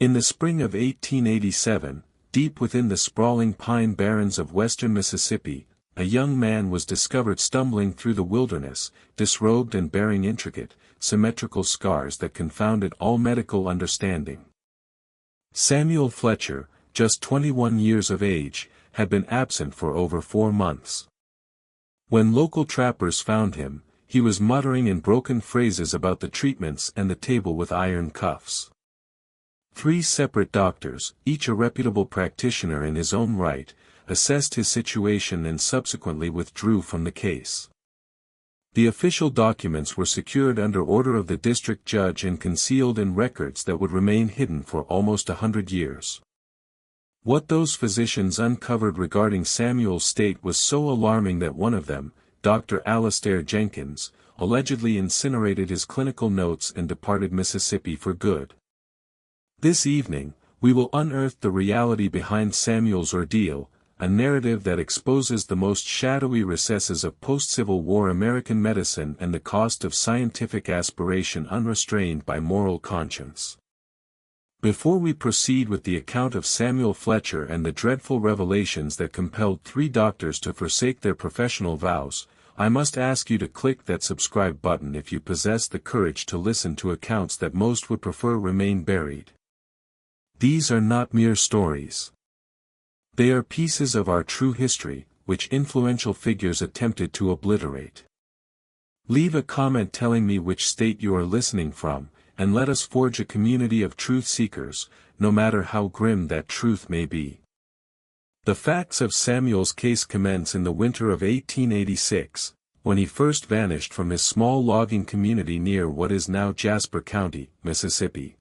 In the spring of 1887, deep within the sprawling pine barrens of western Mississippi, a young man was discovered stumbling through the wilderness, disrobed and bearing intricate, symmetrical scars that confounded all medical understanding. Samuel Fletcher, just 21 years of age, had been absent for over 4 months. When local trappers found him, he was muttering in broken phrases about the treatments and the table with iron cuffs. 3 separate doctors, each a reputable practitioner in his own right, assessed his situation and subsequently withdrew from the case. The official documents were secured under order of the district judge and concealed in records that would remain hidden for almost 100 years. What those physicians uncovered regarding Samuel's state was so alarming that one of them, Dr. Alastair Jenkins, allegedly incinerated his clinical notes and departed Mississippi for good. This evening, we will unearth the reality behind Samuel's ordeal, a narrative that exposes the most shadowy recesses of post-Civil War American medicine and the cost of scientific aspiration unrestrained by moral conscience. Before we proceed with the account of Samuel Fletcher and the dreadful revelations that compelled 3 doctors to forsake their professional vows, I must ask you to click that subscribe button if you possess the courage to listen to accounts that most would prefer remain buried. These are not mere stories. They are pieces of our true history, which influential figures attempted to obliterate. Leave a comment telling me which state you are listening from, and let us forge a community of truth seekers, no matter how grim that truth may be. The facts of Samuel's case commence in the winter of 1886, when he first vanished from his small logging community near what is now Jasper County, Mississippi.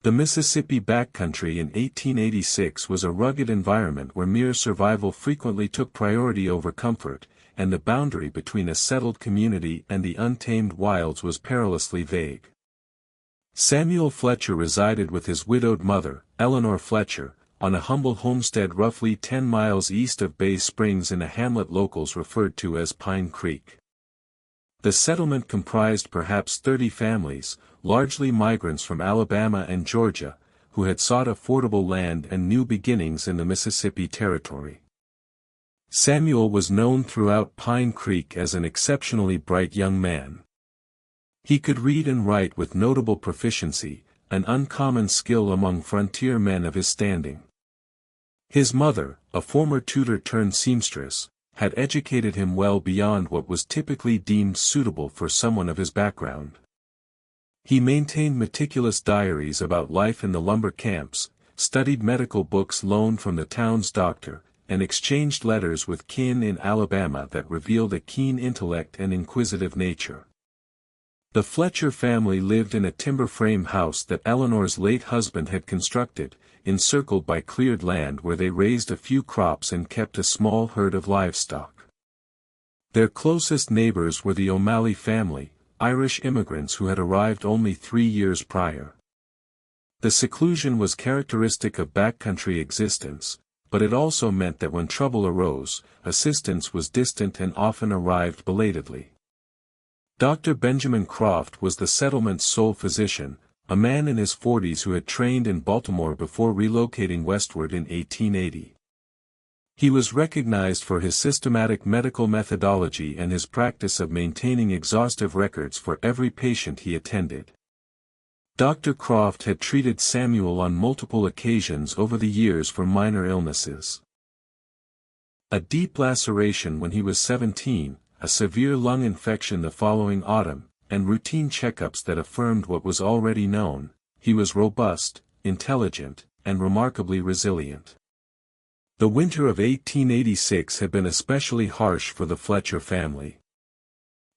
The Mississippi backcountry in 1886 was a rugged environment where mere survival frequently took priority over comfort, and the boundary between a settled community and the untamed wilds was perilously vague. Samuel Fletcher resided with his widowed mother, Eleanor Fletcher, on a humble homestead roughly 10 miles east of Bay Springs in a hamlet locals referred to as Pine Creek. The settlement comprised perhaps 30 families, largely migrants from Alabama and Georgia, who had sought affordable land and new beginnings in the Mississippi Territory. Samuel was known throughout Pine Creek as an exceptionally bright young man. He could read and write with notable proficiency, an uncommon skill among frontier men of his standing. His mother, a former tutor turned seamstress, had educated him well beyond what was typically deemed suitable for someone of his background. He maintained meticulous diaries about life in the lumber camps, studied medical books loaned from the town's doctor, and exchanged letters with kin in Alabama that revealed a keen intellect and inquisitive nature. The Fletcher family lived in a timber frame house that Eleanor's late husband had constructed, encircled by cleared land where they raised a few crops and kept a small herd of livestock. Their closest neighbors were the O'Malley family, Irish immigrants who had arrived only 3 years prior. The seclusion was characteristic of backcountry existence, but it also meant that when trouble arose, assistance was distant and often arrived belatedly. Dr. Benjamin Croft was the settlement's sole physician, a man in his 40s who had trained in Baltimore before relocating westward in 1880. He was recognized for his systematic medical methodology and his practice of maintaining exhaustive records for every patient he attended. Dr. Croft had treated Samuel on multiple occasions over the years for minor illnesses. A deep laceration when he was 17, a severe lung infection the following autumn, and routine checkups that affirmed what was already known: he was robust, intelligent, and remarkably resilient. The winter of 1886 had been especially harsh for the Fletcher family.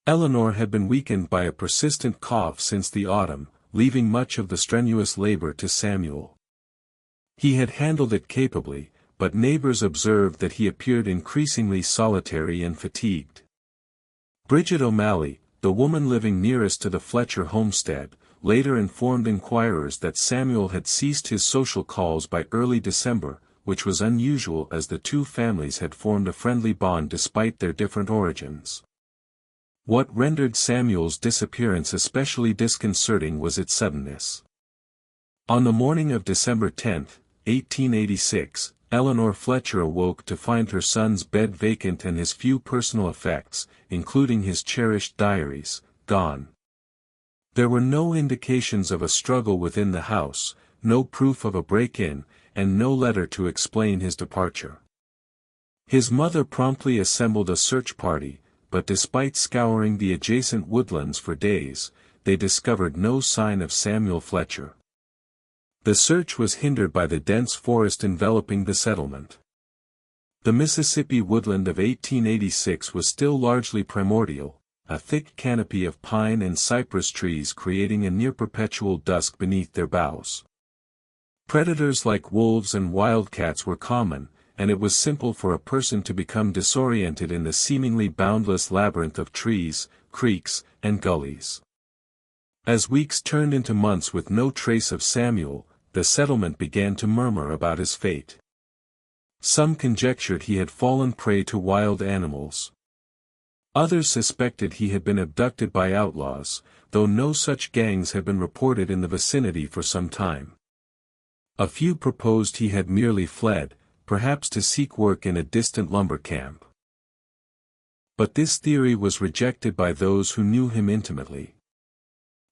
Eleanor had been weakened by a persistent cough since the autumn, leaving much of the strenuous labor to Samuel. He had handled it capably, but neighbors observed that he appeared increasingly solitary and fatigued. Bridget O'Malley, the woman living nearest to the Fletcher homestead, later informed inquirers that Samuel had ceased his social calls by early December, which was unusual as the 2 families had formed a friendly bond despite their different origins. What rendered Samuel's disappearance especially disconcerting was its suddenness. On the morning of December 10, 1886, Eleanor Fletcher awoke to find her son's bed vacant and his few personal effects, including his cherished diaries, gone. There were no indications of a struggle within the house, no proof of a break-in, and no letter to explain his departure. His mother promptly assembled a search party, but despite scouring the adjacent woodlands for days, they discovered no sign of Samuel Fletcher. The search was hindered by the dense forest enveloping the settlement. The Mississippi woodland of 1886 was still largely primordial, a thick canopy of pine and cypress trees creating a near-perpetual dusk beneath their boughs. Predators like wolves and wildcats were common, and it was simple for a person to become disoriented in the seemingly boundless labyrinth of trees, creeks, and gullies. As weeks turned into months with no trace of Samuel, the settlement began to murmur about his fate. Some conjectured he had fallen prey to wild animals. Others suspected he had been abducted by outlaws, though no such gangs had been reported in the vicinity for some time. A few proposed he had merely fled, perhaps to seek work in a distant lumber camp. But this theory was rejected by those who knew him intimately.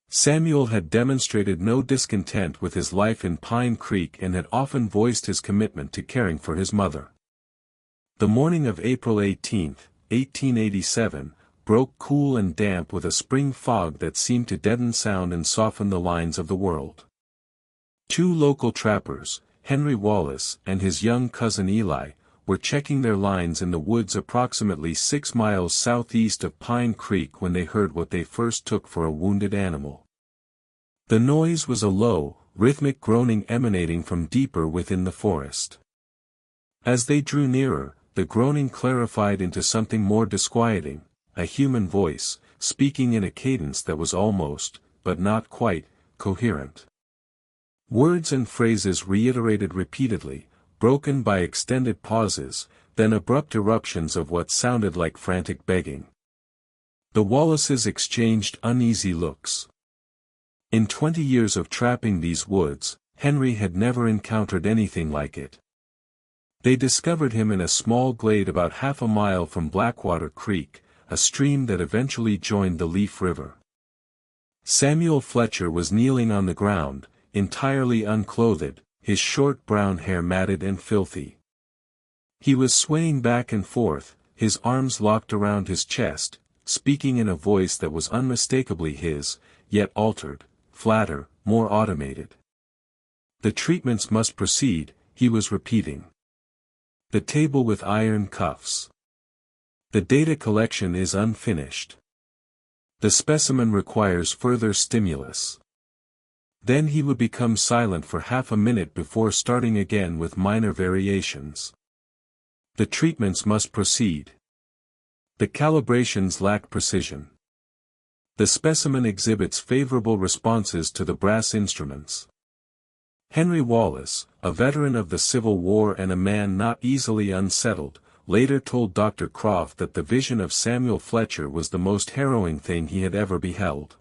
Samuel had demonstrated no discontent with his life in Pine Creek and had often voiced his commitment to caring for his mother. The morning of April 18, 1887, broke cool and damp with a spring fog that seemed to deaden sound and soften the lines of the world. Two local trappers, Henry Wallace and his young cousin Eli, were checking their lines in the woods approximately 6 miles southeast of Pine Creek when they heard what they first took for a wounded animal. The noise was a low, rhythmic groaning emanating from deeper within the forest. As they drew nearer, the groaning clarified into something more disquieting, a human voice, speaking in a cadence that was almost, but not quite, coherent. Words and phrases reiterated repeatedly, broken by extended pauses, then abrupt eruptions of what sounded like frantic begging. The Wallaces exchanged uneasy looks. In 20 years of trapping these woods, Henry had never encountered anything like it. They discovered him in a small glade about half a mile from Blackwater Creek, a stream that eventually joined the Leaf River. Samuel Fletcher was kneeling on the ground, entirely unclothed, his short brown hair matted and filthy. He was swaying back and forth, his arms locked around his chest, speaking in a voice that was unmistakably his, yet altered, flatter, more automated. The treatments must proceed, he was repeating. The table with iron cuffs. The data collection is unfinished. The specimen requires further stimulus. Then he would become silent for half a minute before starting again with minor variations. The treatments must proceed. The calibrations lack precision. The specimen exhibits favorable responses to the brass instruments. Henry Wallace, a veteran of the Civil War and a man not easily unsettled, later told Dr. Croft that the vision of Samuel Fletcher was the most harrowing thing he had ever beheld.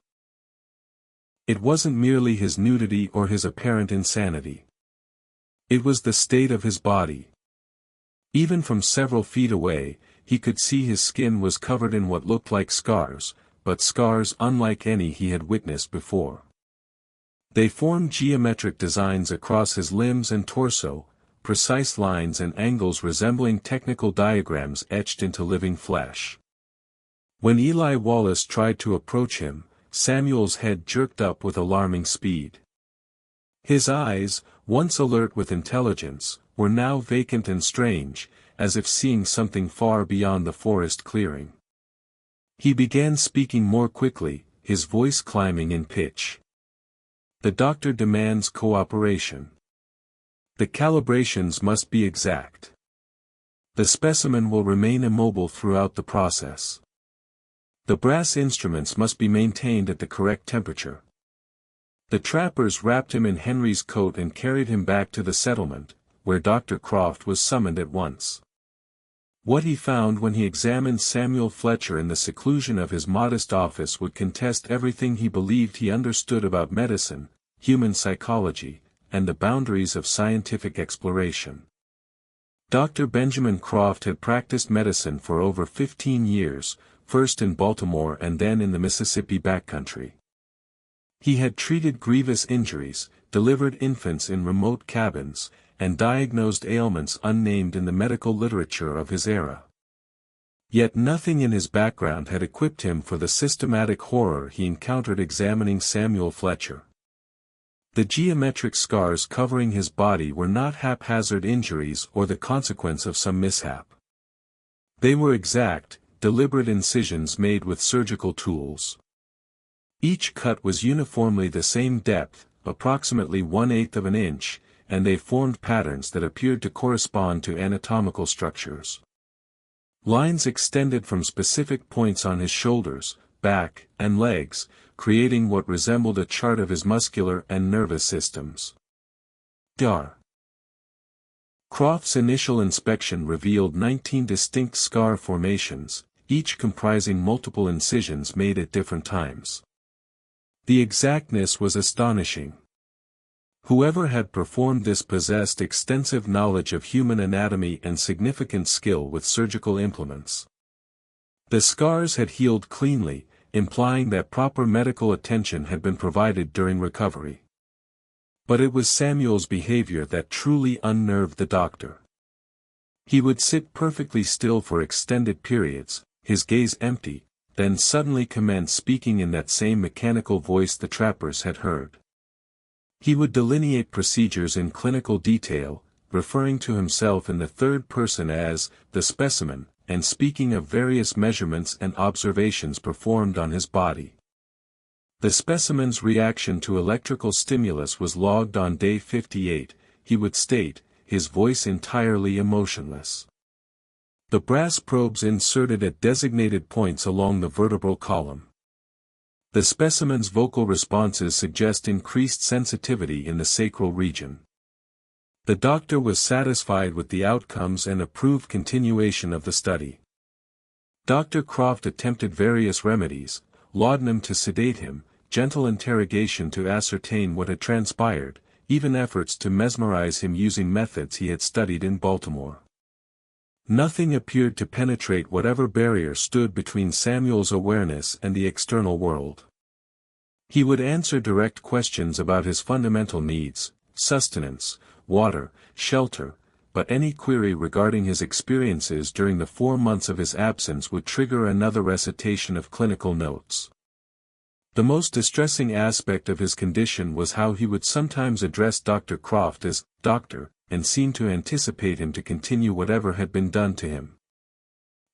It wasn't merely his nudity or his apparent insanity. It was the state of his body. Even from several feet away, he could see his skin was covered in what looked like scars, but scars unlike any he had witnessed before. They formed geometric designs across his limbs and torso, precise lines and angles resembling technical diagrams etched into living flesh. When Eli Wallace tried to approach him, Samuel's head jerked up with alarming speed. His eyes, once alert with intelligence, were now vacant and strange, as if seeing something far beyond the forest clearing. He began speaking more quickly, his voice climbing in pitch. The doctor demands cooperation. The calibrations must be exact. The specimen will remain immobile throughout the process. The brass instruments must be maintained at the correct temperature. The trappers wrapped him in Henry's coat and carried him back to the settlement, where Dr. Croft was summoned at once. What he found when he examined Samuel Fletcher in the seclusion of his modest office would contest everything he believed he understood about medicine, human psychology, and the boundaries of scientific exploration. Dr. Benjamin Croft had practiced medicine for over 15 years, first in Baltimore and then in the Mississippi backcountry. He had treated grievous injuries, delivered infants in remote cabins, and diagnosed ailments unnamed in the medical literature of his era. Yet nothing in his background had equipped him for the systematic horror he encountered examining Samuel Fletcher. The geometric scars covering his body were not haphazard injuries or the consequence of some mishap. They were exact, deliberate incisions made with surgical tools. Each cut was uniformly the same depth, approximately 1/8 of an inch, and they formed patterns that appeared to correspond to anatomical structures. Lines extended from specific points on his shoulders, back, and legs, creating what resembled a chart of his muscular and nervous systems. Dar. Croft's initial inspection revealed 19 distinct scar formations, each comprising multiple incisions made at different times. The exactness was astonishing. Whoever had performed this possessed extensive knowledge of human anatomy and significant skill with surgical implements. The scars had healed cleanly, implying that proper medical attention had been provided during recovery. But it was Samuel's behavior that truly unnerved the doctor. He would sit perfectly still for extended periods, his gaze empty, then suddenly commence speaking in that same mechanical voice the trappers had heard. He would delineate procedures in clinical detail, referring to himself in the third person as the specimen, and speaking of various measurements and observations performed on his body. The specimen's reaction to electrical stimulus was logged on day 58, he would state, his voice entirely emotionless. The brass probes inserted at designated points along the vertebral column. The specimen's vocal responses suggest increased sensitivity in the sacral region. The doctor was satisfied with the outcomes and approved continuation of the study. Dr. Croft attempted various remedies, laudanum to sedate him, gentle interrogation to ascertain what had transpired, even efforts to mesmerize him using methods he had studied in Baltimore. Nothing appeared to penetrate whatever barrier stood between Samuel's awareness and the external world. He would answer direct questions about his fundamental needs, sustenance, water, shelter, but any query regarding his experiences during the 4 months of his absence would trigger another recitation of clinical notes. The most distressing aspect of his condition was how he would sometimes address Dr. Croft as "Doctor," and seem to anticipate him to continue whatever had been done to him.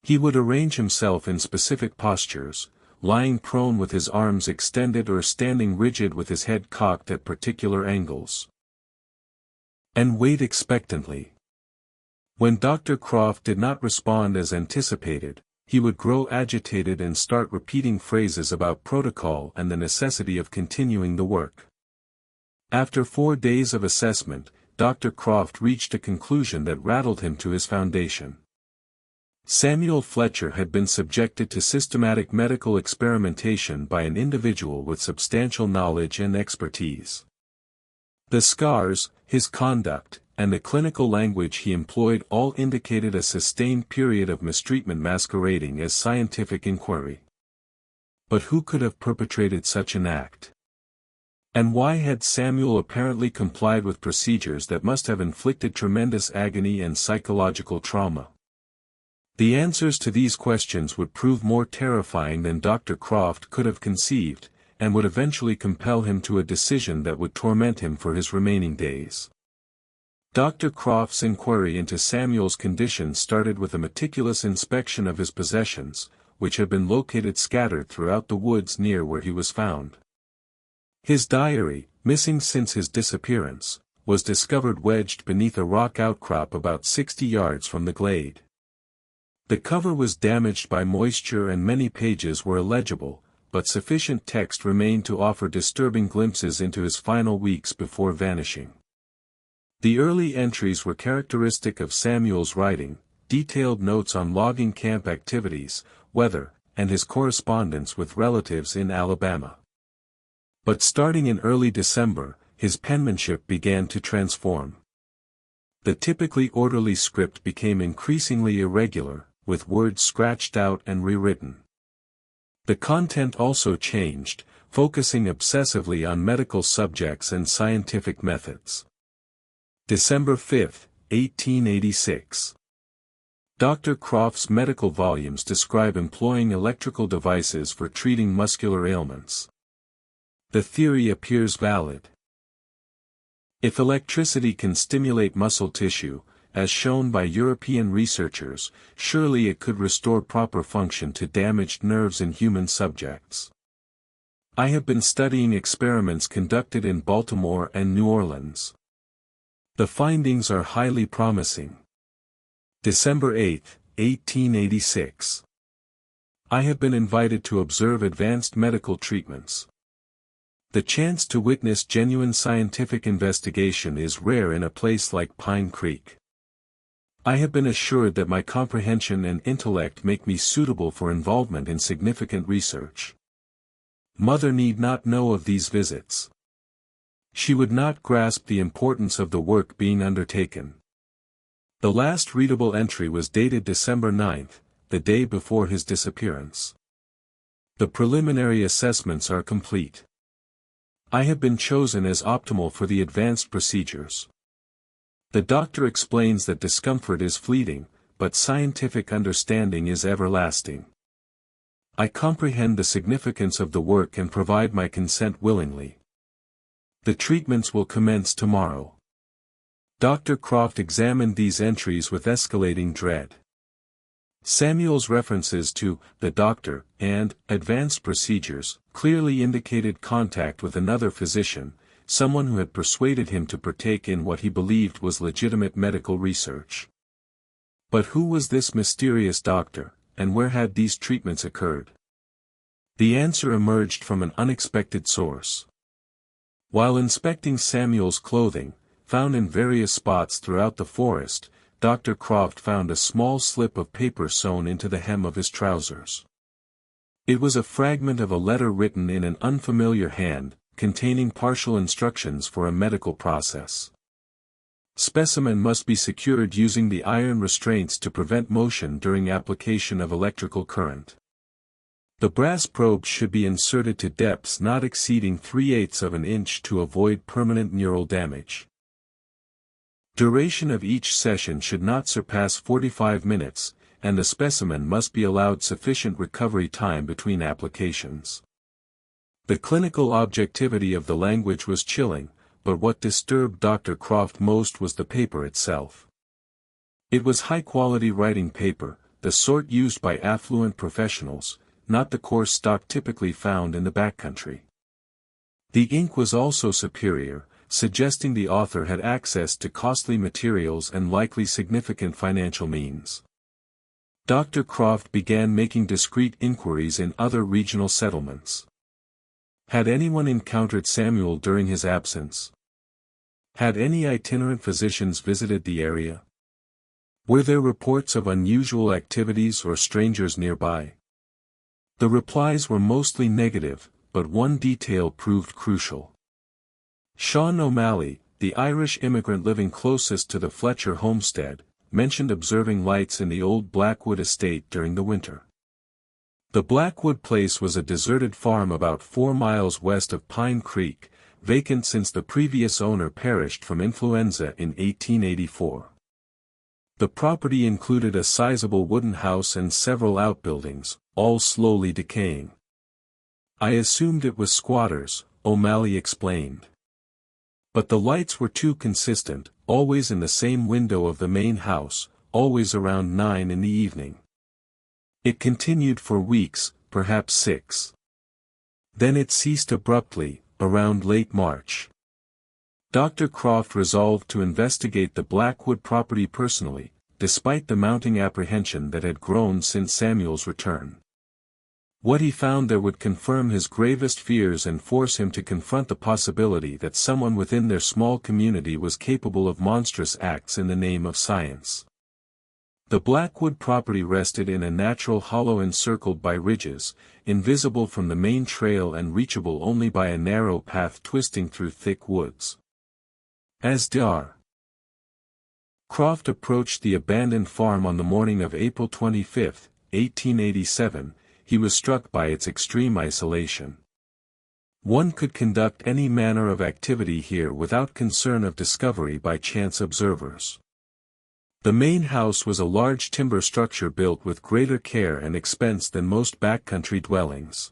He would arrange himself in specific postures, lying prone with his arms extended or standing rigid with his head cocked at particular angles, and wait expectantly. When Dr. Croft did not respond as anticipated, he would grow agitated and start repeating phrases about protocol and the necessity of continuing the work. After 4 days of assessment, Dr. Croft reached a conclusion that rattled him to his foundation. Samuel Fletcher had been subjected to systematic medical experimentation by an individual with substantial knowledge and expertise. The scars, his conduct, and the clinical language he employed all indicated a sustained period of mistreatment masquerading as scientific inquiry. But who could have perpetrated such an act? And why had Samuel apparently complied with procedures that must have inflicted tremendous agony and psychological trauma? The answers to these questions would prove more terrifying than Dr. Croft could have conceived, and would eventually compel him to a decision that would torment him for his remaining days. Dr. Croft's inquiry into Samuel's condition started with a meticulous inspection of his possessions, which had been located scattered throughout the woods near where he was found. His diary, missing since his disappearance, was discovered wedged beneath a rock outcrop about 60 yards from the glade. The cover was damaged by moisture and many pages were illegible, but sufficient text remained to offer disturbing glimpses into his final weeks before vanishing. The early entries were characteristic of Samuel's writing, detailed notes on logging camp activities, weather, and his correspondence with relatives in Alabama. But starting in early December, his penmanship began to transform. The typically orderly script became increasingly irregular, with words scratched out and rewritten. The content also changed, focusing obsessively on medical subjects and scientific methods. December 5, 1886. Dr. Croft's medical volumes describe employing electrical devices for treating muscular ailments. The theory appears valid. If electricity can stimulate muscle tissue, as shown by European researchers, surely it could restore proper function to damaged nerves in human subjects. I have been studying experiments conducted in Baltimore and New Orleans. The findings are highly promising. December 8, 1886. I have been invited to observe advanced medical treatments. The chance to witness genuine scientific investigation is rare in a place like Pine Creek. I have been assured that my comprehension and intellect make me suitable for involvement in significant research. Mother need not know of these visits. She would not grasp the importance of the work being undertaken. The last readable entry was dated December 9, the day before his disappearance. The preliminary assessments are complete. I have been chosen as optimal for the advanced procedures. The doctor explains that discomfort is fleeting, but scientific understanding is everlasting. I comprehend the significance of the work and provide my consent willingly. The treatments will commence tomorrow. Dr. Croft examined these entries with escalating dread. Samuel's references to the doctor and advanced procedures clearly indicated contact with another physician, someone who had persuaded him to partake in what he believed was legitimate medical research. But who was this mysterious doctor, and where had these treatments occurred? The answer emerged from an unexpected source. While inspecting Samuel's clothing, found in various spots throughout the forest, Dr. Croft found a small slip of paper sewn into the hem of his trousers. It was a fragment of a letter written in an unfamiliar hand, containing partial instructions for a medical process. Specimen must be secured using the iron restraints to prevent motion during application of electrical current. The brass probe should be inserted to depths not exceeding 3/8 of an inch to avoid permanent neural damage. Duration of each session should not surpass 45 minutes, and the specimen must be allowed sufficient recovery time between applications. The clinical objectivity of the language was chilling, but what disturbed Dr. Croft most was the paper itself. It was high-quality writing paper, the sort used by affluent professionals, not the coarse stock typically found in the backcountry. The ink was also superior, suggesting the author had access to costly materials and likely significant financial means. Dr. Croft began making discreet inquiries in other regional settlements. Had anyone encountered Samuel during his absence? Had any itinerant physicians visited the area? Were there reports of unusual activities or strangers nearby? The replies were mostly negative, but one detail proved crucial. Sean O'Malley, the Irish immigrant living closest to the Fletcher homestead, mentioned observing lights in the old Blackwood estate during the winter. The Blackwood place was a deserted farm about 4 miles west of Pine Creek, vacant since the previous owner perished from influenza in 1884. The property included a sizable wooden house and several outbuildings, all slowly decaying. I assumed it was squatters, O'Malley explained. But the lights were too consistent, always in the same window of the main house, always around 9 in the evening. It continued for weeks, perhaps 6. Then it ceased abruptly, around late March. Dr. Croft resolved to investigate the Blackwood property personally, despite the mounting apprehension that had grown since Samuel's return. What he found there would confirm his gravest fears and force him to confront the possibility that someone within their small community was capable of monstrous acts in the name of science. The Blackwood property rested in a natural hollow encircled by ridges, invisible from the main trail and reachable only by a narrow path twisting through thick woods. As Dr. Croft approached the abandoned farm on the morning of April 25, 1887, he was struck by its extreme isolation. One could conduct any manner of activity here without concern of discovery by chance observers. The main house was a large timber structure built with greater care and expense than most backcountry dwellings.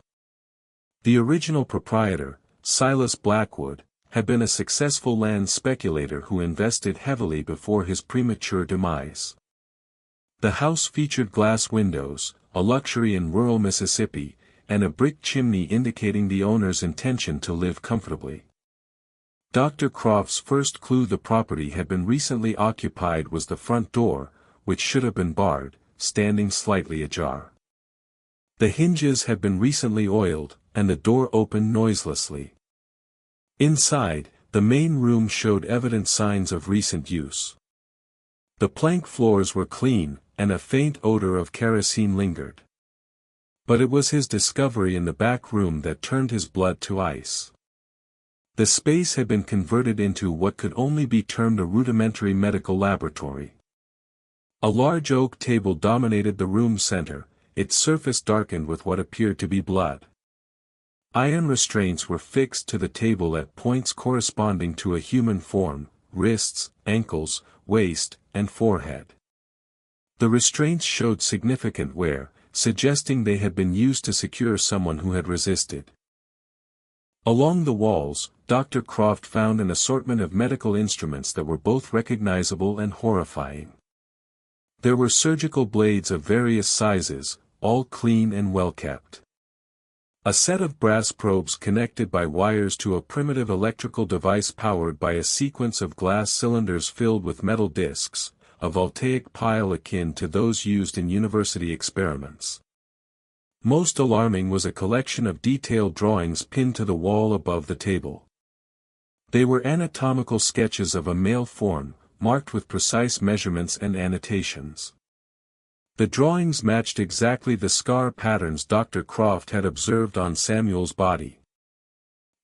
The original proprietor, Silas Blackwood, had been a successful land speculator who invested heavily before his premature demise. The house featured glass windows, a luxury in rural Mississippi, and a brick chimney indicating the owner's intention to live comfortably. Dr. Croft's first clue the property had been recently occupied was the front door, which should have been barred, standing slightly ajar. The hinges had been recently oiled, and the door opened noiselessly. Inside, the main room showed evident signs of recent use. The plank floors were clean, and a faint odor of kerosene lingered. But it was his discovery in the back room that turned his blood to ice. The space had been converted into what could only be termed a rudimentary medical laboratory. A large oak table dominated the room's center, its surface darkened with what appeared to be blood. Iron restraints were fixed to the table at points corresponding to a human form, wrists, ankles, waist, and forehead. The restraints showed significant wear, suggesting they had been used to secure someone who had resisted. Along the walls, Dr. Croft found an assortment of medical instruments that were both recognizable and horrifying. There were surgical blades of various sizes, all clean and well kept. A set of brass probes connected by wires to a primitive electrical device powered by a sequence of glass cylinders filled with metal discs, a voltaic pile akin to those used in university experiments. Most alarming was a collection of detailed drawings pinned to the wall above the table. They were anatomical sketches of a male form, marked with precise measurements and annotations. The drawings matched exactly the scar patterns Dr. Croft had observed on Samuel's body.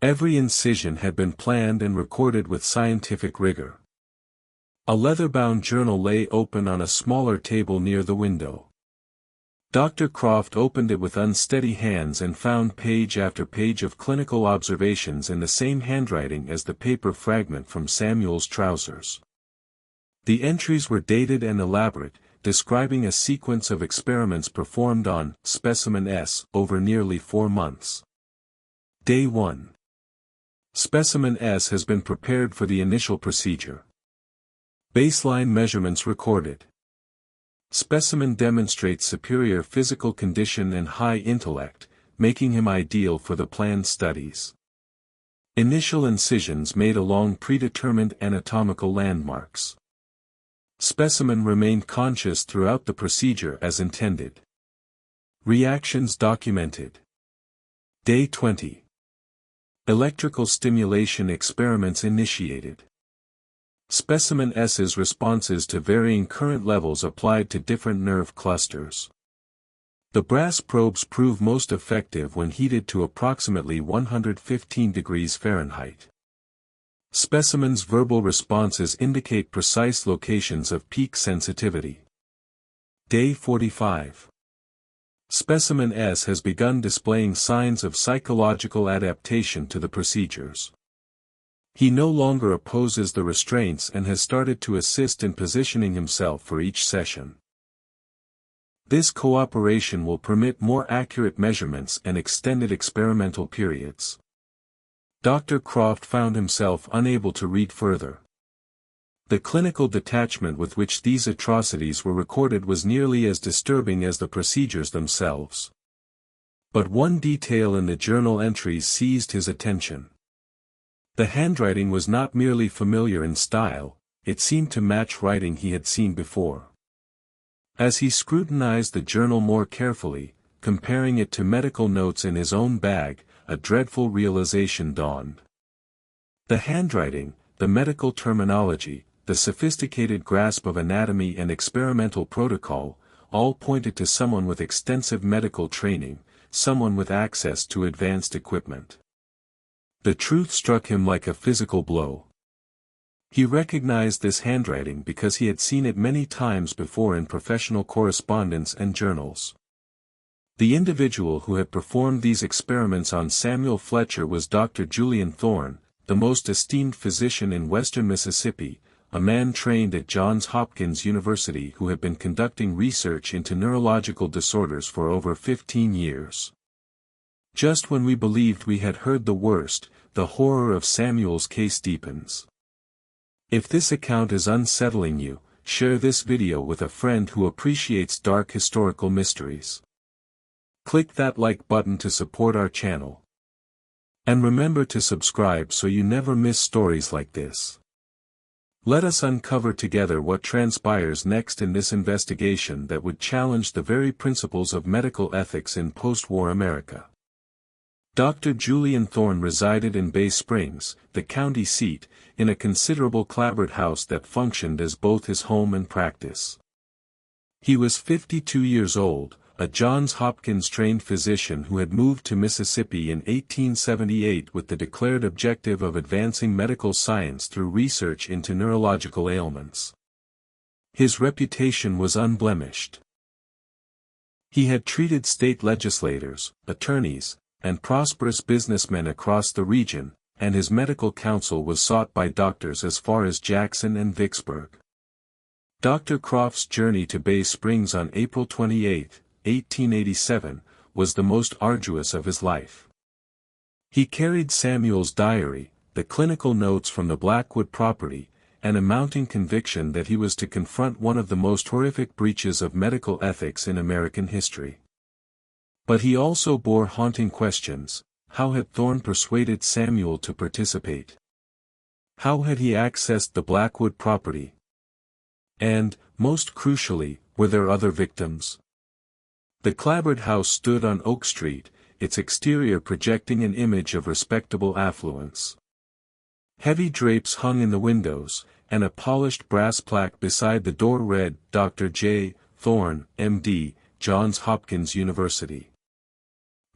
Every incision had been planned and recorded with scientific rigor. A leather-bound journal lay open on a smaller table near the window. Dr. Croft opened it with unsteady hands and found page after page of clinical observations in the same handwriting as the paper fragment from Samuel's trousers. The entries were dated and elaborate, describing a sequence of experiments performed on Specimen S over nearly 4 months. Day 1. Specimen S has been prepared for the initial procedure. Baseline measurements recorded. Specimen demonstrates superior physical condition and high intellect, making him ideal for the planned studies. Initial incisions made along predetermined anatomical landmarks. Specimen remained conscious throughout the procedure as intended. Reactions documented. Day 20. Electrical stimulation experiments initiated. Specimen S's responses to varying current levels applied to different nerve clusters. The brass probes prove most effective when heated to approximately 115 degrees Fahrenheit. Specimen's verbal responses indicate precise locations of peak sensitivity. Day 45. Specimen S has begun displaying signs of psychological adaptation to the procedures. He no longer opposes the restraints and has started to assist in positioning himself for each session. This cooperation will permit more accurate measurements and extended experimental periods. Dr. Croft found himself unable to read further. The clinical detachment with which these atrocities were recorded was nearly as disturbing as the procedures themselves. But one detail in the journal entries seized his attention. The handwriting was not merely familiar in style, it seemed to match writing he had seen before. As he scrutinized the journal more carefully, comparing it to medical notes in his own bag, a dreadful realization dawned. The handwriting, the medical terminology, the sophisticated grasp of anatomy and experimental protocol, all pointed to someone with extensive medical training, someone with access to advanced equipment. The truth struck him like a physical blow. He recognized this handwriting because he had seen it many times before in professional correspondence and journals. The individual who had performed these experiments on Samuel Fletcher was Dr. Julian Thorne, the most esteemed physician in western Mississippi, a man trained at Johns Hopkins University who had been conducting research into neurological disorders for over 15 years. Just when we believed we had heard the worst, the horror of Samuel's case deepens. If this account is unsettling you, share this video with a friend who appreciates dark historical mysteries. Click that like button to support our channel. And remember to subscribe so you never miss stories like this. Let us uncover together what transpires next in this investigation that would challenge the very principles of medical ethics in post-war America. Dr. Julian Thorne resided in Bay Springs, the county seat, in a considerable clapboard house that functioned as both his home and practice. He was 52 years old, a Johns Hopkins-trained physician who had moved to Mississippi in 1878 with the declared objective of advancing medical science through research into neurological ailments. His reputation was unblemished. He had treated state legislators, attorneys, and prosperous businessmen across the region, and his medical counsel was sought by doctors as far as Jackson and Vicksburg. Dr. Croft's journey to Bay Springs on April 28, 1887, was the most arduous of his life. He carried Samuel's diary, the clinical notes from the Blackwood property, and a mounting conviction that he was to confront one of the most horrific breaches of medical ethics in American history. But he also bore haunting questions. How had Thorne persuaded Samuel to participate? How had he accessed the Blackwood property? And, most crucially, were there other victims? The clapboard house stood on Oak Street, its exterior projecting an image of respectable affluence. Heavy drapes hung in the windows, and a polished brass plaque beside the door read, Dr. J. Thorne, M.D., Johns Hopkins University.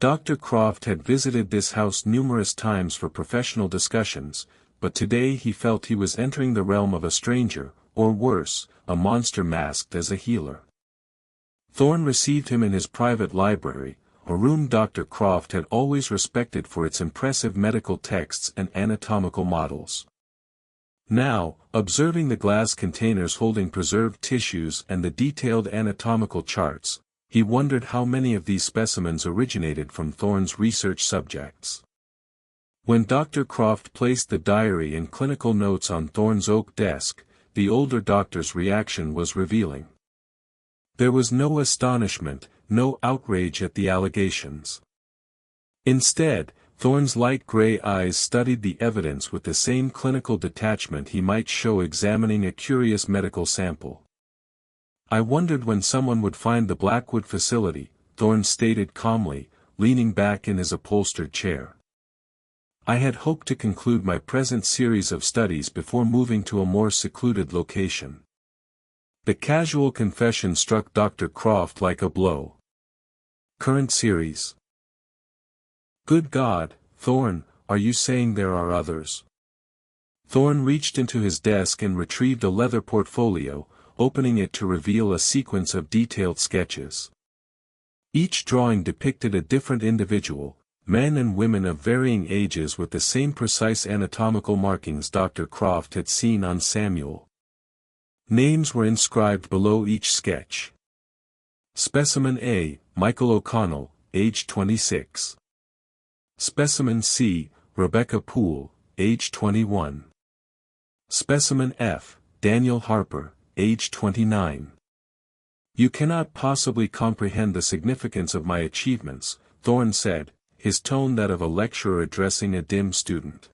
Dr. Croft had visited this house numerous times for professional discussions, but today he felt he was entering the realm of a stranger, or worse, a monster masked as a healer. Thorne received him in his private library, a room Dr. Croft had always respected for its impressive medical texts and anatomical models. Now, observing the glass containers holding preserved tissues and the detailed anatomical charts, he wondered how many of these specimens originated from Thorne's research subjects. When Dr. Croft placed the diary and clinical notes on Thorne's oak desk, the older doctor's reaction was revealing. There was no astonishment, no outrage at the allegations. Instead, Thorne's light gray eyes studied the evidence with the same clinical detachment he might show examining a curious medical sample. I wondered when someone would find the Blackwood facility, Thorne stated calmly, leaning back in his upholstered chair. I had hoped to conclude my present series of studies before moving to a more secluded location. The casual confession struck Dr. Croft like a blow. Current series. Good God, Thorne, are you saying there are others? Thorne reached into his desk and retrieved a leather portfolio, opening it to reveal a sequence of detailed sketches. Each drawing depicted a different individual, men and women of varying ages with the same precise anatomical markings Dr. Croft had seen on Samuel. Names were inscribed below each sketch. Specimen A, Michael O'Connell, age 26. Specimen C, Rebecca Poole, age 21. Specimen F, Daniel Harper, age 29. You cannot possibly comprehend the significance of my achievements, Thorne said, his tone that of a lecturer addressing a dim student.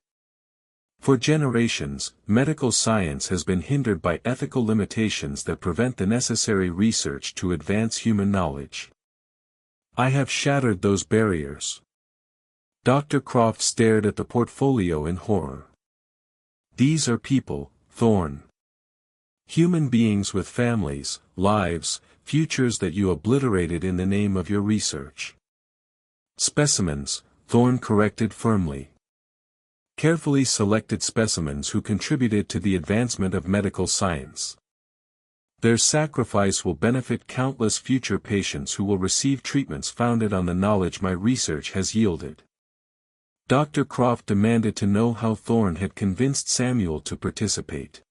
For generations, medical science has been hindered by ethical limitations that prevent the necessary research to advance human knowledge. I have shattered those barriers. Dr. Croft stared at the portfolio in horror. These are people, Thorne. Human beings with families, lives, futures that you obliterated in the name of your research. Specimens, Thorne corrected firmly. Carefully selected specimens who contributed to the advancement of medical science. Their sacrifice will benefit countless future patients who will receive treatments founded on the knowledge my research has yielded. Dr. Croft demanded to know how Thorne had convinced Samuel to participate.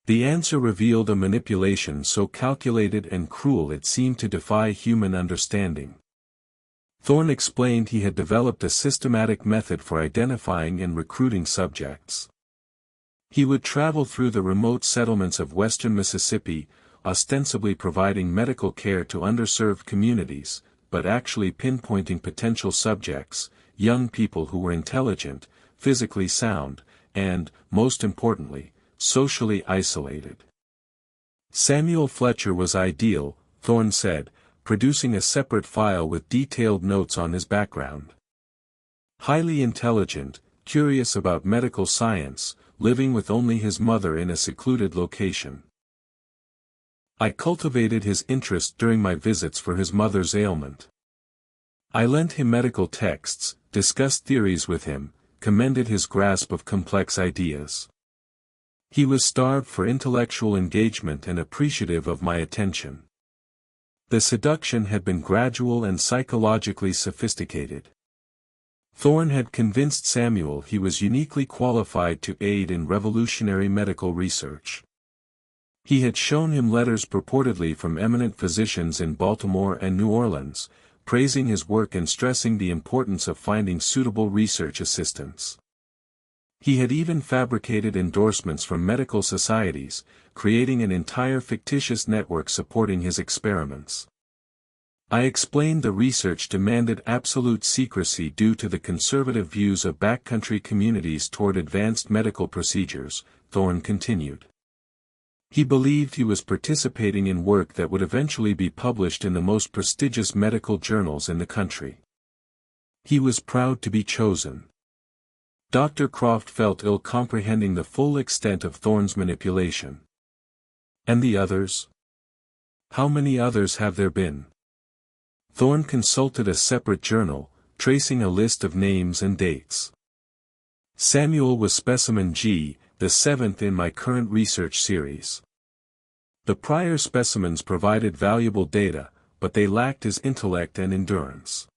The answer revealed a manipulation so calculated and cruel it seemed to defy human understanding. Thorne explained he had developed a systematic method for identifying and recruiting subjects. He would travel through the remote settlements of western Mississippi, ostensibly providing medical care to underserved communities, but actually pinpointing potential subjects, young people who were intelligent, physically sound, and, most importantly, socially isolated. Samuel Fletcher was ideal, Thorne said, producing a separate file with detailed notes on his background. Highly intelligent, curious about medical science, living with only his mother in a secluded location. I cultivated his interest during my visits for his mother's ailment. I lent him medical texts, discussed theories with him, commended his grasp of complex ideas. He was starved for intellectual engagement and appreciative of my attention. The seduction had been gradual and psychologically sophisticated. Thorne had convinced Samuel he was uniquely qualified to aid in revolutionary medical research. He had shown him letters purportedly from eminent physicians in Baltimore and New Orleans, praising his work and stressing the importance of finding suitable research assistants. He had even fabricated endorsements from medical societies, creating an entire fictitious network supporting his experiments. I explained the research demanded absolute secrecy due to the conservative views of backcountry communities toward advanced medical procedures, Thorne continued. He believed he was participating in work that would eventually be published in the most prestigious medical journals in the country. He was proud to be chosen. Dr. Croft felt ill comprehending the full extent of Thorne's manipulation. And the others? How many others have there been? Thorne consulted a separate journal, tracing a list of names and dates. Samuel was specimen G, the seventh in my current research series. The prior specimens provided valuable data, but they lacked his intellect and endurance.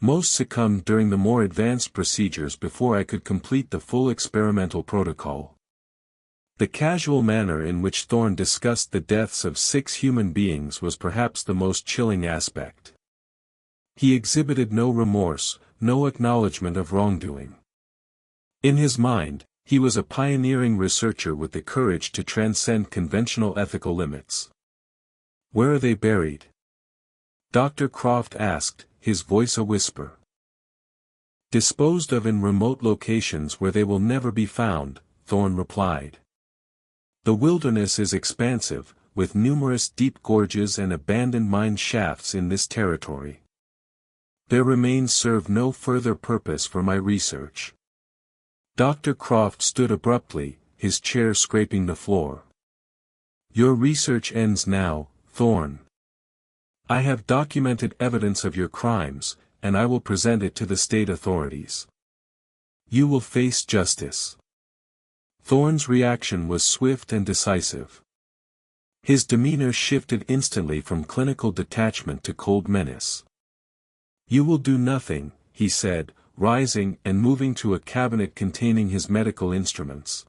Most succumbed during the more advanced procedures before I could complete the full experimental protocol. The casual manner in which Thorne discussed the deaths of 6 human beings was perhaps the most chilling aspect. He exhibited no remorse, no acknowledgement of wrongdoing. In his mind, he was a pioneering researcher with the courage to transcend conventional ethical limits. Where are they buried? Dr. Croft asked, his voice a whisper. Disposed of in remote locations where they will never be found, Thorne replied. The wilderness is expansive, with numerous deep gorges and abandoned mine shafts in this territory. Their remains serve no further purpose for my research. Dr. Croft stood abruptly, his chair scraping the floor. Your research ends now, Thorne. I have documented evidence of your crimes, and I will present it to the state authorities. You will face justice. Thorne's reaction was swift and decisive. His demeanor shifted instantly from clinical detachment to cold menace. You will do nothing, he said, rising and moving to a cabinet containing his medical instruments.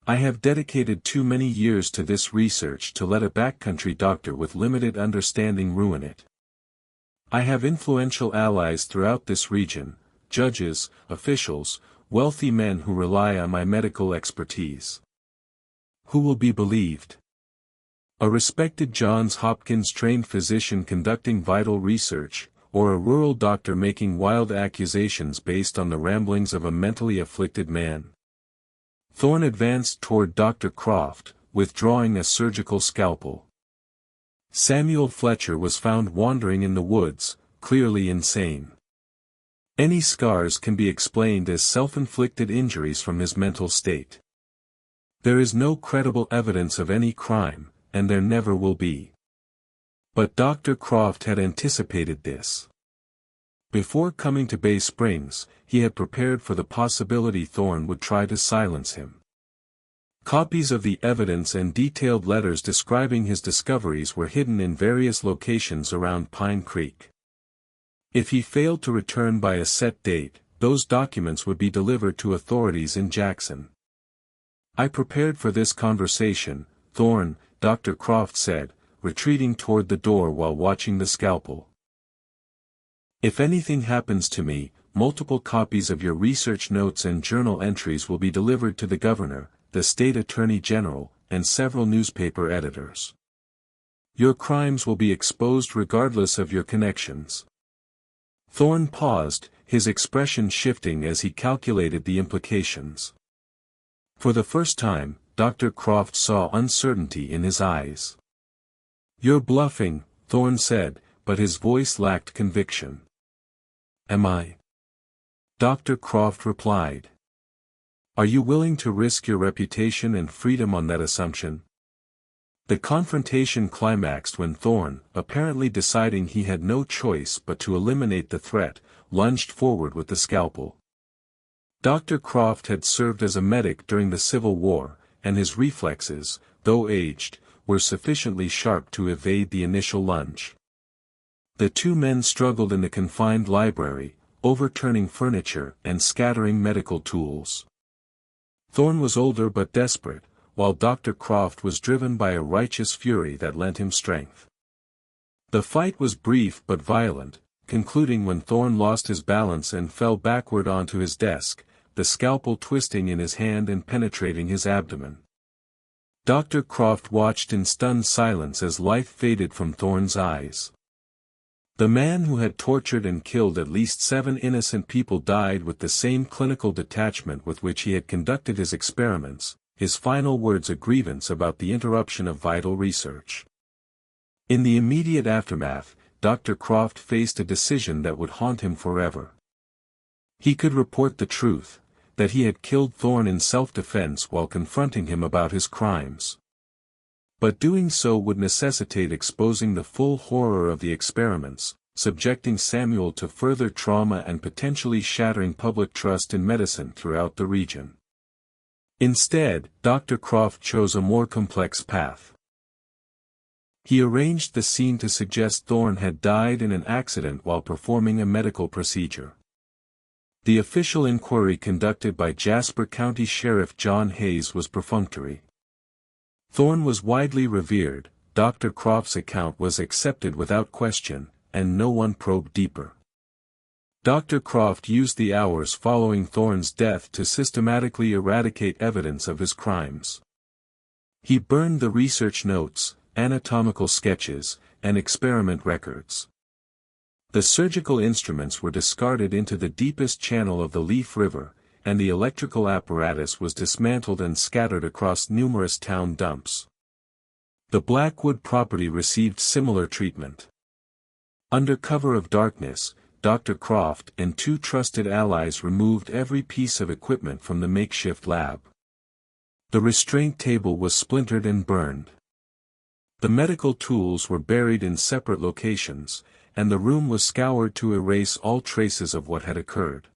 I have dedicated too many years to this research to let a backcountry doctor with limited understanding ruin it. I have influential allies throughout this region, judges, officials, wealthy men who rely on my medical expertise. Who will be believed? A respected Johns Hopkins trained physician conducting vital research, or a rural doctor making wild accusations based on the ramblings of a mentally afflicted man? Thorne advanced toward Dr. Croft, withdrawing a surgical scalpel. Samuel Fletcher was found wandering in the woods, clearly insane. Any scars can be explained as self-inflicted injuries from his mental state. There is no credible evidence of any crime, and there never will be. But Dr. Croft had anticipated this. Before coming to Bay Springs, he had prepared for the possibility Thorne would try to silence him. Copies of the evidence and detailed letters describing his discoveries were hidden in various locations around Pine Creek. If he failed to return by a set date, those documents would be delivered to authorities in Jackson. "I prepared for this conversation, Thorne," Dr. Croft said, retreating toward the door while watching the scalpel. "If anything happens to me, multiple copies of your research notes and journal entries will be delivered to the governor, the state attorney general, and several newspaper editors. Your crimes will be exposed regardless of your connections." Thorne paused, his expression shifting as he calculated the implications. For the first time, Dr. Croft saw uncertainty in his eyes. "You're bluffing," Thorne said, but his voice lacked conviction. "Am I?" Dr. Croft replied. "Are you willing to risk your reputation and freedom on that assumption?" The confrontation climaxed when Thorne, apparently deciding he had no choice but to eliminate the threat, lunged forward with the scalpel. Dr. Croft had served as a medic during the Civil War, and his reflexes, though aged, were sufficiently sharp to evade the initial lunge. The two men struggled in the confined library, overturning furniture and scattering medical tools. Thorne was older but desperate, while Dr. Croft was driven by a righteous fury that lent him strength. The fight was brief but violent, concluding when Thorne lost his balance and fell backward onto his desk, the scalpel twisting in his hand and penetrating his abdomen. Dr. Croft watched in stunned silence as life faded from Thorne's eyes. The man who had tortured and killed at least 7 innocent people died with the same clinical detachment with which he had conducted his experiments, his final words a grievance about the interruption of vital research. In the immediate aftermath, Dr. Croft faced a decision that would haunt him forever. He could report the truth, that he had killed Thorne in self-defense while confronting him about his crimes. But doing so would necessitate exposing the full horror of the experiments, subjecting Samuel to further trauma and potentially shattering public trust in medicine throughout the region. Instead, Dr. Croft chose a more complex path. He arranged the scene to suggest Thorne had died in an accident while performing a medical procedure. The official inquiry conducted by Jasper County Sheriff John Hayes was perfunctory. Thorne was widely revered, Dr. Croft's account was accepted without question, and no one probed deeper. Dr. Croft used the hours following Thorne's death to systematically eradicate evidence of his crimes. He burned the research notes, anatomical sketches, and experiment records. The surgical instruments were discarded into the deepest channel of the Leaf River, and the electrical apparatus was dismantled and scattered across numerous town dumps. The Blackwood property received similar treatment. Under cover of darkness, Dr. Croft and 2 trusted allies removed every piece of equipment from the makeshift lab. The restraint table was splintered and burned. The medical tools were buried in separate locations, and the room was scoured to erase all traces of what had occurred.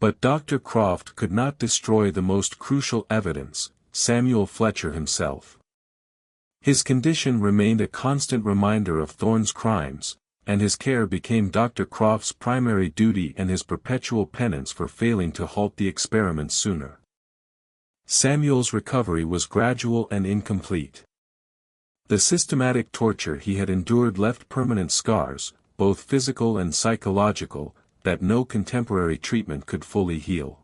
But Dr. Croft could not destroy the most crucial evidence, Samuel Fletcher himself. His condition remained a constant reminder of Thorne's crimes, and his care became Dr. Croft's primary duty and his perpetual penance for failing to halt the experiments sooner. Samuel's recovery was gradual and incomplete. The systematic torture he had endured left permanent scars, both physical and psychological, that no contemporary treatment could fully heal.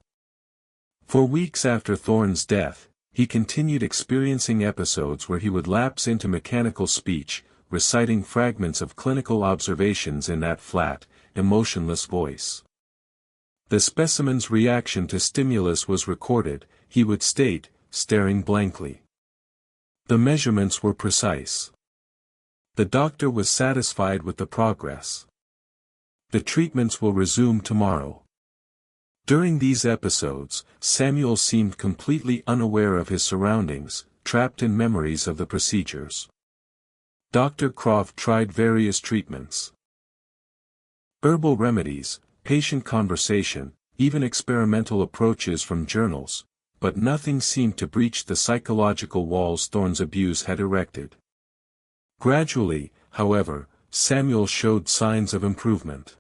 For weeks after Thorne's death, he continued experiencing episodes where he would lapse into mechanical speech, reciting fragments of clinical observations in that flat, emotionless voice. The specimen's reaction to stimulus was recorded, he would state, staring blankly. The measurements were precise. The doctor was satisfied with the progress. The treatments will resume tomorrow. During these episodes, Samuel seemed completely unaware of his surroundings, trapped in memories of the procedures. Dr. Croft tried various treatments. Herbal remedies, patient conversation, even experimental approaches from journals, but nothing seemed to breach the psychological walls Thorne's abuse had erected. Gradually, however, Samuel showed signs of improvement.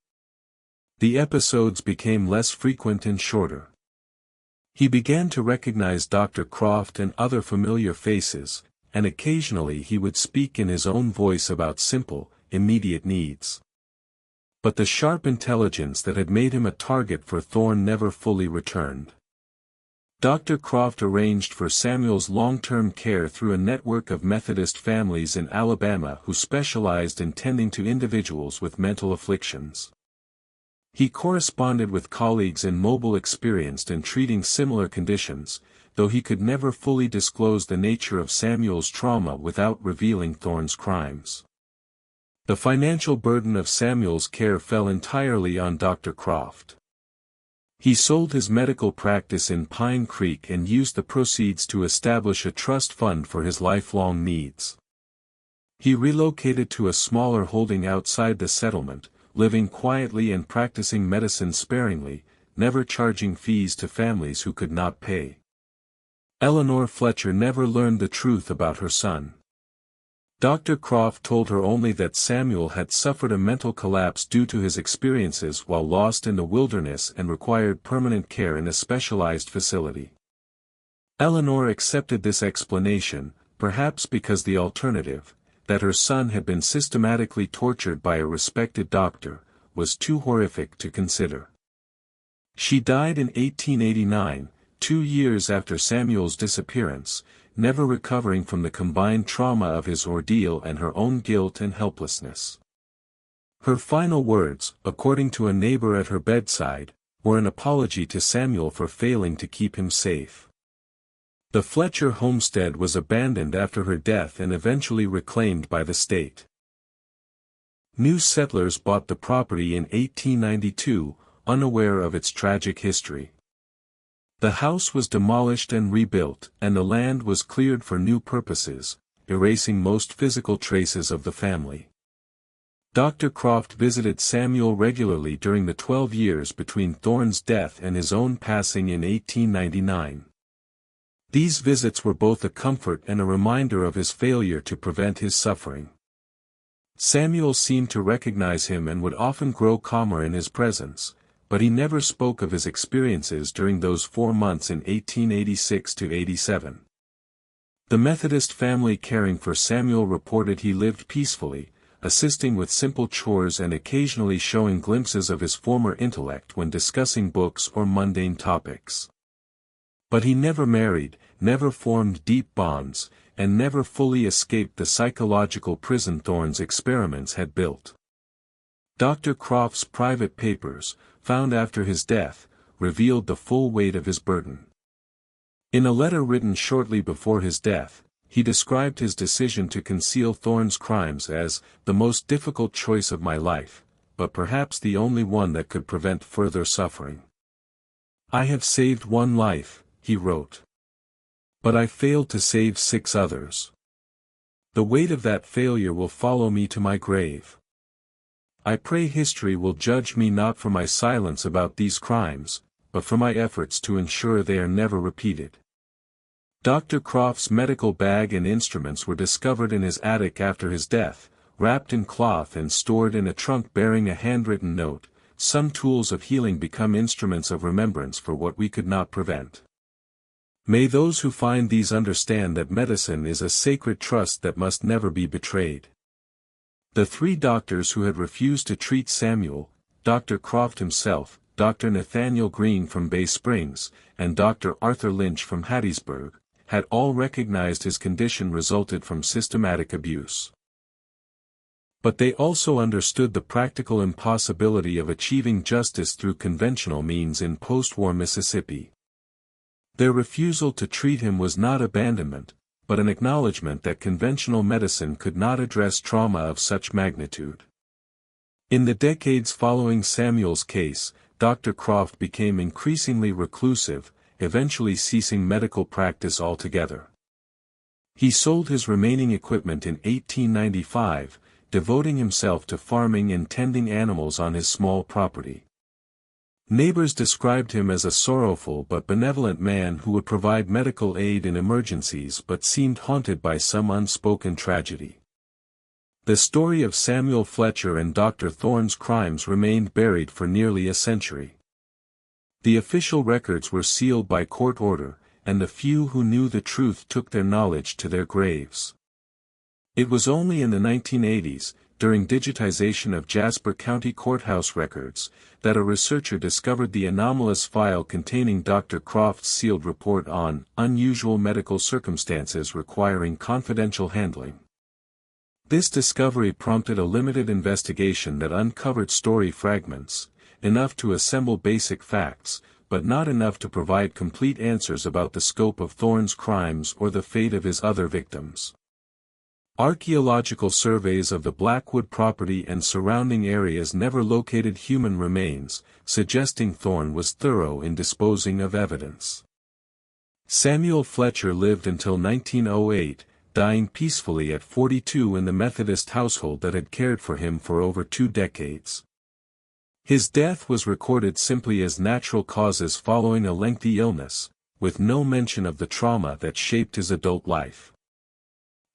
The episodes became less frequent and shorter. He began to recognize Dr. Croft and other familiar faces, and occasionally he would speak in his own voice about simple, immediate needs. But the sharp intelligence that had made him a target for Thorne never fully returned. Dr. Croft arranged for Samuel's long-term care through a network of Methodist families in Alabama who specialized in tending to individuals with mental afflictions. He corresponded with colleagues in Mobile experienced in treating similar conditions, though he could never fully disclose the nature of Samuel's trauma without revealing Thorne's crimes. The financial burden of Samuel's care fell entirely on Dr. Croft. He sold his medical practice in Pine Creek and used the proceeds to establish a trust fund for his lifelong needs. He relocated to a smaller holding outside the settlement, living quietly and practicing medicine sparingly, never charging fees to families who could not pay. Eleanor Fletcher never learned the truth about her son. Dr. Croft told her only that Samuel had suffered a mental collapse due to his experiences while lost in the wilderness and required permanent care in a specialized facility. Eleanor accepted this explanation, perhaps because the alternative, that her son had been systematically tortured by a respected doctor, was too horrific to consider. She died in 1889, 2 years after Samuel's disappearance, never recovering from the combined trauma of his ordeal and her own guilt and helplessness. Her final words, according to a neighbor at her bedside, were an apology to Samuel for failing to keep him safe. The Fletcher homestead was abandoned after her death and eventually reclaimed by the state. New settlers bought the property in 1892, unaware of its tragic history. The house was demolished and rebuilt, and the land was cleared for new purposes, erasing most physical traces of the family. Dr. Croft visited Samuel regularly during the 12 years between Thorne's death and his own passing in 1899. These visits were both a comfort and a reminder of his failure to prevent his suffering. Samuel seemed to recognize him and would often grow calmer in his presence, but he never spoke of his experiences during those 4 months in 1886 to 87. The Methodist family caring for Samuel reported he lived peacefully, assisting with simple chores and occasionally showing glimpses of his former intellect when discussing books or mundane topics. But he never married, never formed deep bonds, and never fully escaped the psychological prison Thorne's experiments had built. Dr. Croft's private papers, found after his death, revealed the full weight of his burden. In a letter written shortly before his death, he described his decision to conceal Thorne's crimes as the most difficult choice of my life, but perhaps the only one that could prevent further suffering. I have saved 1 life, he wrote. But I failed to save 6 others. The weight of that failure will follow me to my grave. I pray history will judge me not for my silence about these crimes, but for my efforts to ensure they are never repeated. Dr. Croft's medical bag and instruments were discovered in his attic after his death, wrapped in cloth and stored in a trunk bearing a handwritten note. Some tools of healing become instruments of remembrance for what we could not prevent. May those who find these understand that medicine is a sacred trust that must never be betrayed. The 3 doctors who had refused to treat Samuel, Dr. Croft himself, Dr. Nathaniel Green from Bay Springs, and Dr. Arthur Lynch from Hattiesburg, had all recognized his condition resulted from systematic abuse. But they also understood the practical impossibility of achieving justice through conventional means in post-war Mississippi. Their refusal to treat him was not abandonment, but an acknowledgement that conventional medicine could not address trauma of such magnitude. In the decades following Samuel's case, Dr. Croft became increasingly reclusive, eventually ceasing medical practice altogether. He sold his remaining equipment in 1895, devoting himself to farming and tending animals on his small property. Neighbors described him as a sorrowful but benevolent man who would provide medical aid in emergencies but seemed haunted by some unspoken tragedy. The story of Samuel Fletcher and Dr. Thorne's crimes remained buried for nearly a century. The official records were sealed by court order, and the few who knew the truth took their knowledge to their graves. It was only in the 1980s, during digitization of Jasper County courthouse records, that a researcher discovered the anomalous file containing Dr. Croft's sealed report on unusual medical circumstances requiring confidential handling. This discovery prompted a limited investigation that uncovered story fragments, enough to assemble basic facts, but not enough to provide complete answers about the scope of Thorne's crimes or the fate of his other victims. Archaeological surveys of the Blackwood property and surrounding areas never located human remains, suggesting Thorne was thorough in disposing of evidence. Samuel Fletcher lived until 1908, dying peacefully at 42 in the Methodist household that had cared for him for over 2 decades. His death was recorded simply as natural causes following a lengthy illness, with no mention of the trauma that shaped his adult life.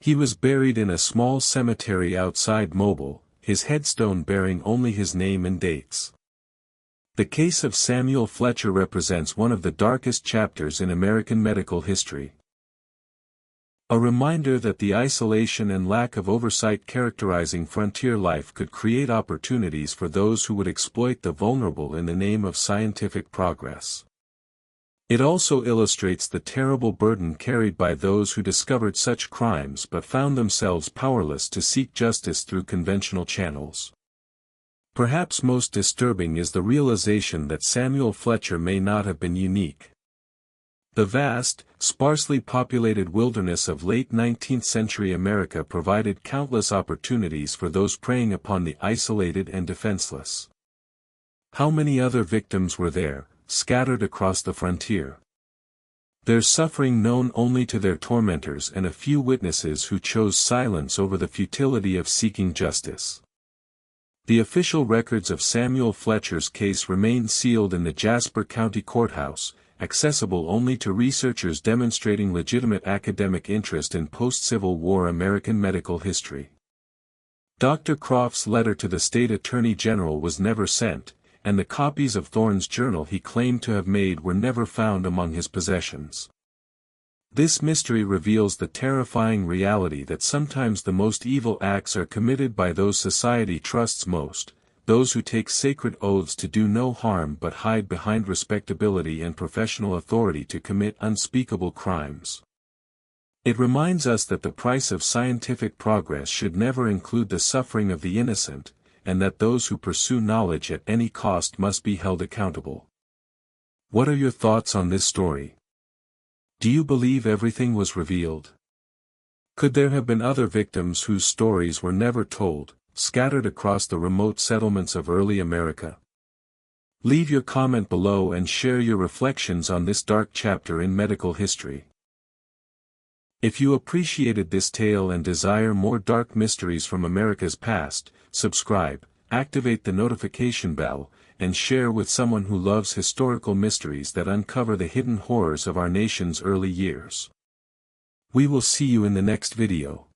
He was buried in a small cemetery outside Mobile, his headstone bearing only his name and dates. The case of Samuel Fletcher represents one of the darkest chapters in American medical history. A reminder that the isolation and lack of oversight characterizing frontier life could create opportunities for those who would exploit the vulnerable in the name of scientific progress. It also illustrates the terrible burden carried by those who discovered such crimes but found themselves powerless to seek justice through conventional channels. Perhaps most disturbing is the realization that Samuel Fletcher may not have been unique. The vast, sparsely populated wilderness of late 19th century America provided countless opportunities for those preying upon the isolated and defenseless. How many other victims were there, scattered across the frontier? Their suffering known only to their tormentors and a few witnesses who chose silence over the futility of seeking justice. The official records of Samuel Fletcher's case remain sealed in the Jasper County Courthouse, accessible only to researchers demonstrating legitimate academic interest in post-Civil War American medical history. Dr. Croft's letter to the state attorney general was never sent, and the copies of Thorne's journal he claimed to have made were never found among his possessions. This mystery reveals the terrifying reality that sometimes the most evil acts are committed by those society trusts most, those who take sacred oaths to do no harm but hide behind respectability and professional authority to commit unspeakable crimes. It reminds us that the price of scientific progress should never include the suffering of the innocent, and that those who pursue knowledge at any cost must be held accountable. What are your thoughts on this story? Do you believe everything was revealed? Could there have been other victims whose stories were never told, scattered across the remote settlements of early America? Leave your comment below and share your reflections on this dark chapter in medical history. If you appreciated this tale and desire more dark mysteries from America's past, subscribe, activate the notification bell, and share with someone who loves historical mysteries that uncover the hidden horrors of our nation's early years. We will see you in the next video.